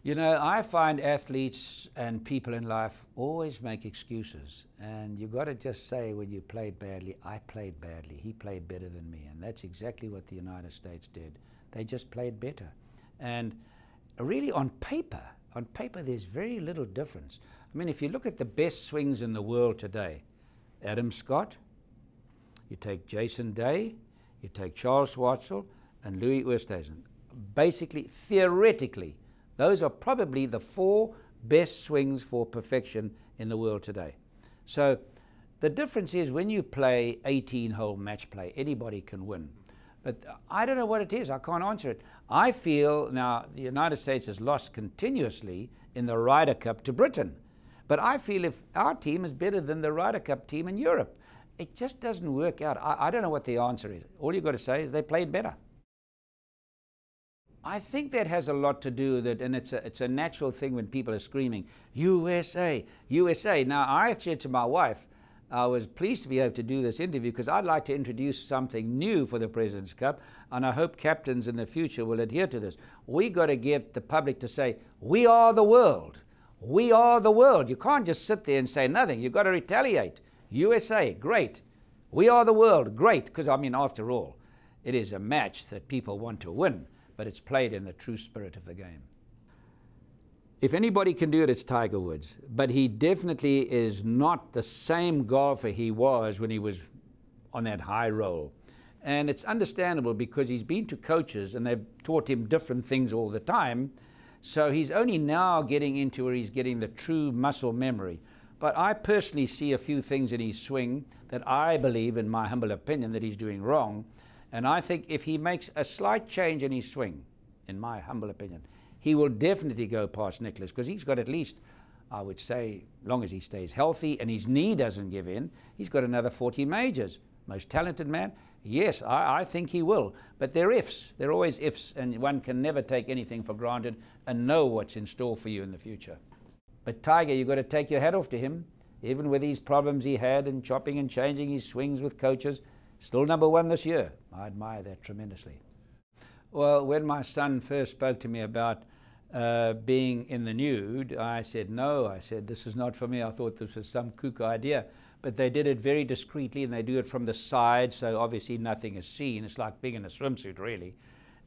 You know, I find athletes and people in life always make excuses, and you've got to just say when you played badly, I played badly, he played better than me, and that's exactly what the United States did. They just played better. And really on paper there's very little difference. I mean, if you look at the best swings in the world today, Adam Scott, you take Jason Day, you take Charles Schwartzel and Louis Oosthuizen. Basically, theoretically, those are probably the 4 best swings for perfection in the world today. So the difference is when you play 18-hole match play, anybody can win. But I don't know what it is. I can't answer it. I feel now the United States has lost continuously in the Ryder Cup to Britain. But I feel if our team is better than the Ryder Cup team in Europe, it just doesn't work out. I don't know what the answer is. All you've got to say is they played better. I think that has a lot to do with it, and it's a natural thing when people are screaming, USA, USA. Now, I said to my wife, I was pleased to be able to do this interview because I'd like to introduce something new for the President's Cup, and I hope captains in the future will adhere to this. We got to get the public to say, we are the world. We are the world. You can't just sit there and say nothing. You've got to retaliate. USA, great. We are the world, great. Because, I mean, after all, it is a match that people want to win, but it's played in the true spirit of the game. If anybody can do it, it's Tiger Woods. But he definitely is not the same golfer he was when he was on that high roll. And it's understandable because he's been to coaches and they've taught him different things all the time. So he's only now getting into where he's getting the true muscle memory. But I personally see a few things in his swing that I believe, in my humble opinion, that he's doing wrong. And I think if he makes a slight change in his swing, in my humble opinion, he will definitely go past Nicklaus, because he's got at least, I would say, long as he stays healthy and his knee doesn't give in, he's got another 40 majors. Most talented man? Yes, I think he will. But they're ifs. They're always ifs, and one can never take anything for granted and know what's in store for you in the future. But Tiger, you've got to take your hat off to him. Even with these problems he had in chopping and changing his swings with coaches, still #1 this year. I admire that tremendously. Well, when my son first spoke to me about being in the nude, I said no. I said, this is not for me. I thought this was some kook idea. But they did it very discreetly, and they do it from the side, so obviously nothing is seen. It's like being in a swimsuit, really.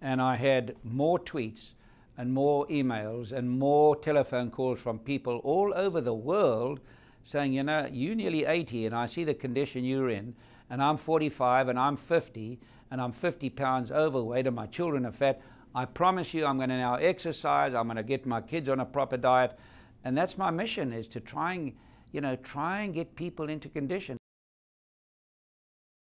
And I had more tweets and more emails and more telephone calls from people all over the world saying, you know, you're nearly 80 and I see the condition you're in, and I'm 45 and I'm 50 and I'm 50 pounds overweight and my children are fat. I promise you I'm going to now exercise, I'm going to get my kids on a proper diet. And that's my mission, is to try and get people into condition.